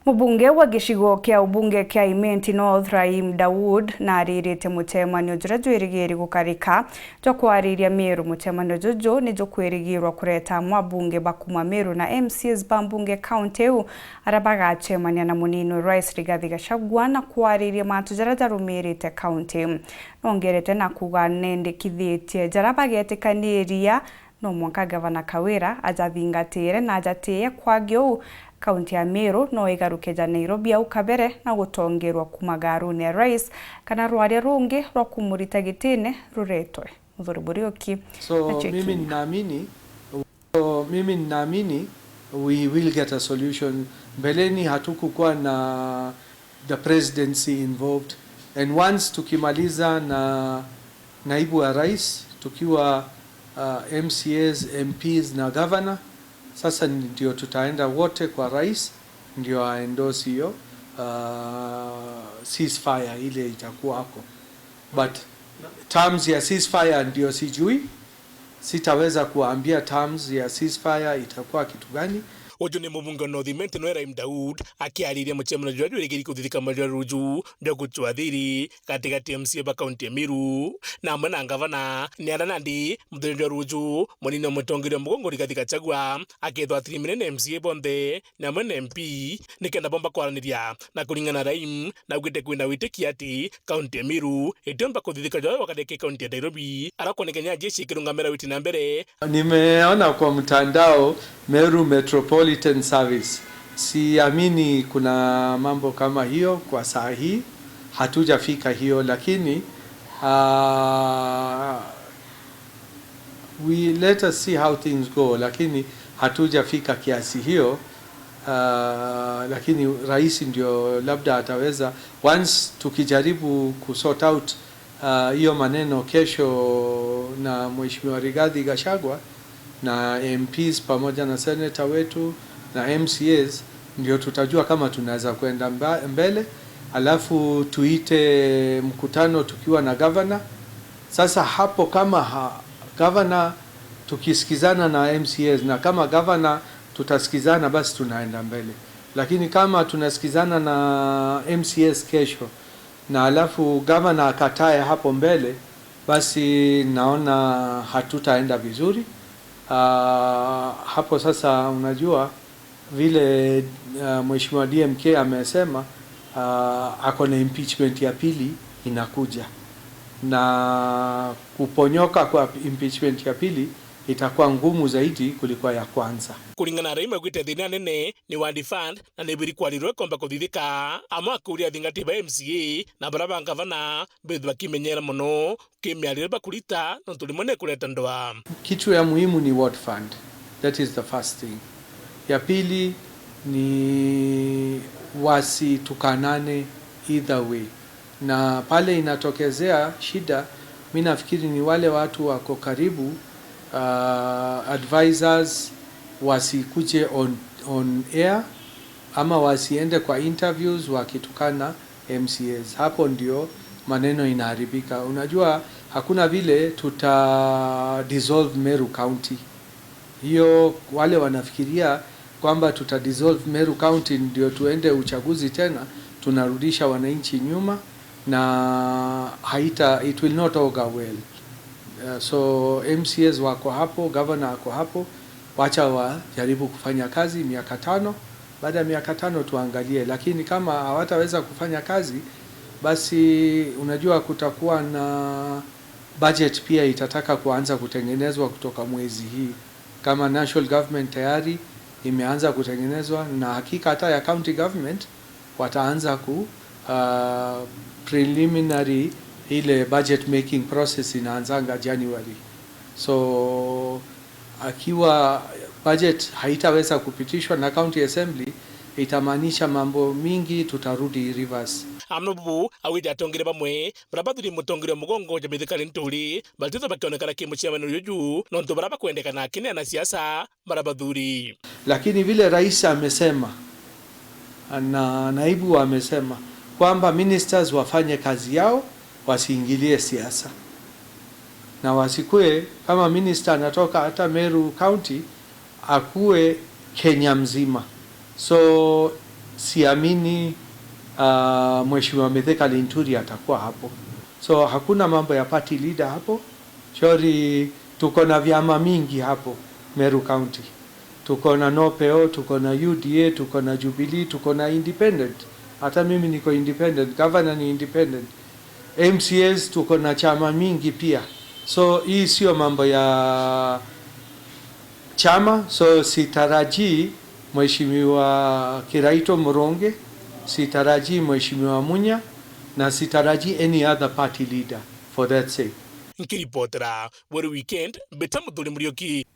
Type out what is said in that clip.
Mubunge wa gicigo kia ubunge kia Imenti North RAHIM Daud na aririte mucemanio jura jwirigiri gukarika jo kwariria Meru. Mucemanio juju ni jo kwirigirwa kureta mwabunge bakuma Meru na MCAS bambunge county arabagacemania na munino Rais Rigathi Gachagua na kwariria mantu jara jarumirite county. Nongerete na kuga nendekithitie jara bagetikaniria no mwanka Gavana KWARIIRIA ajathingatire na ajatie kwagio kaunti ya Meru no igarukeja Nairobi au kabere na gutongerwa kumagaruni ya rais kana rwaria rungi rwa kumurita gitine ruretwe Muthuruburioki. So mimi ninaamini we will get a solution. Mbeleni hatukukuwa na the presidency involved, and once tukimaliza na naibu wa rais tukiwa MCAs, MPs na governor, sasa ndio tutaenda wote kwa rais ndio aendorse hiyo ceasefire ile itakuwa hapo. But terms ya ceasefire ndio sijui, sitaweza kuambia terms ya ceasefire itakuwa kitu gani. Ojo ni mubunge no Imenti no RAHIM Daud akiariria mucemanio jwa jwirigiri kuthithika marĩa ruju ndio gutwathiri katikati MCA ba kaunti ya Meru na mwana Gavana ni aranandi muthirĩrio ruju munini mutongeria mugongo Rigathi Gachagua akethwa tirimene MCA bonde na mwana MP nikenda bomba kwaraniria na kuringana RAHIM na ugite kwina witiki ati kaunti ya Meru itomba kuthithika jwa wakadeke kaunti ya Nairobi arakonekenya jeshi kirungamira witi nambere. Nimeona kwa mtandao Meru Metropolitan Service. Siamini kuna mambo kama hiyo kwa saa hii, hatujafika hiyo, lakini we let us see how things go, lakini hatujafika kiasi hiyo. Lakini rais ndio labda ataweza once tukijaribu kusort out hiyo maneno kesho na Mheshimiwa Rigathi Gachagua na MPs pamoja na senator wetu na MCAs, ndio tutajua kama tunaweza kwenda mbele. Alafu tuite mkutano tukiwa na governor. Sasa hapo kama governor tukisikizana na MCAs na kama governor tutasikizana, basi tunaenda mbele. Lakini kama tunasikizana na MCAs kesho na alafu governor akatae hapo mbele, basi naona hatutaenda vizuri. Hapo sasa unajua vile Mheshimiwa DMK amesema ako na impeachment ya pili inakuja, na kuponyoka kwa impeachment ya pili itakuwa ngumu zaidi kuliko ya kwanza. Kuringana RAHIM agwite thina nene ni wa defund na nibiri kwarirwe komba kuthithika amwa kuria thingati ba MCA na baraba Gavana bethu bakimenyera muno kimiarire bakurita no tulimone kureta ndoa. Kitu ya muhimu ni what fund, that is the first thing. Ya pili ni wasitukanane either way, na pale inatokezea shida, mimi nafikiri ni wale watu wako karibu advisors wasikuje on air ama wasiende kwa interviews wakitukana MCAs. Hapo ndio maneno inaharibika. Unajua hakuna vile tuta dissolve Meru County. Hiyo wale wanafikiria kwamba tuta dissolve Meru County ndio tuende uchaguzi tena, tunarudisha wananchi nyuma na it will not augur well. So MCAs wako hapo, governor wako hapo, wacha wajaribu kufanya kazi miaka 5. Baada ya miaka 5 tuangalie, lakini kama hawataweza kufanya kazi, basi unajua kutakuwa na budget pia itataka kuanza kutengenezwa kutoka mwezi hii. Kama national government tayari imeanza kutengenezwa, na hakika hata ya county government wataanza preliminary ile budget making process inaanzanga January. So akiwa budget haitaweza kupitishwa na county assembly, itamaanisha mambo mingi tutarudi reverse. Amnobu awija atongere bamwe barabathuri mutongeria mugongo jamithikari nturi balitiza bakionekana kimucemanio juju nonto baraba kuendekana kine na siasa barabathuri. Lakini vile rais amesema na naibu amesema kwamba ministers wafanye kazi yao, wasiingilie siasa, na wasikue kama minister anatoka hata Meru County akue Kenya mzima. So siamini Mheshimiwa Mithika Linturi atakuwa hapo. So hakuna mambo ya party leader hapo. Shauri tuko na vyama mingi hapo Meru County. Tuko na NOPEO, tuko na UDA, tuko na Jubilee, tuko na independent. Hata mimi niko independent, governor ni independent. MCAS tuko na chama mingi pia. So hii sio mambo ya chama. So sitarajii Mheshimiwa Kiraito Muronge, sitarajii Mheshimiwa Munya, na sitarajii any other party leader for that sake. Nkiripotera, wari weekend, beta muthuri Murioki.